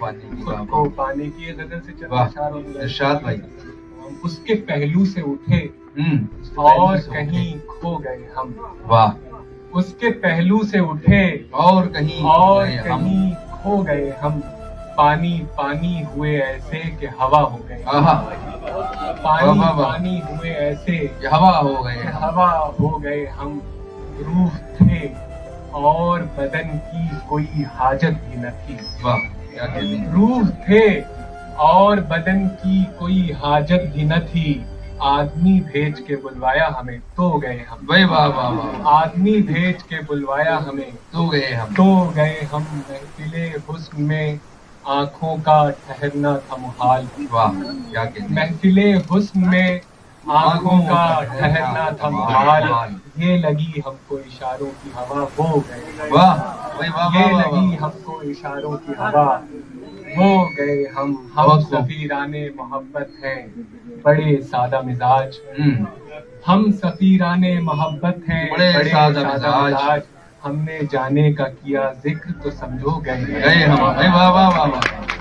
पाने की, खुद को पाने की। गजल से चंद इरशाद भाई। हम उसके पहलू से उठे और कहीं खो गए हम। वाह। उसके पहलू से उठे और कहीं खो गए हम। पानी पानी हुए ऐसे कि हवा हो गए। पानी पानी हुए ऐसे कि हवा हो गए, हवा हो गए हम। रूह थे और बदन की कोई हाजत भी न थी। वाह क्या कहते हैं। रूह थे और बदन की कोई हाजत भी न थी। आदमी भेज के बुलवाया हमें तो गए हम। भाई वाह वाह वाह। आदमी भेज के बुलवाया हमें तो गए हम। महफिले हुस्न में आंखों का ठहरना था मुहाल। वाह क्या कहते हैं। महफिले हुस्न में आंखों का ठहरना था मुहाल। ये लगी हमको इशारों की हवा हो गए। वाह ये लगी हमको इशारों की हवा हो गए हम सफीराने मोहब्बत हैं बड़े सादा मिजाज। हम सफीराने मोहब्बत हैं बड़े सादा मिजाज। हमने जाने का किया जिक्र तो समझो गए हम। वाह वाह वाह।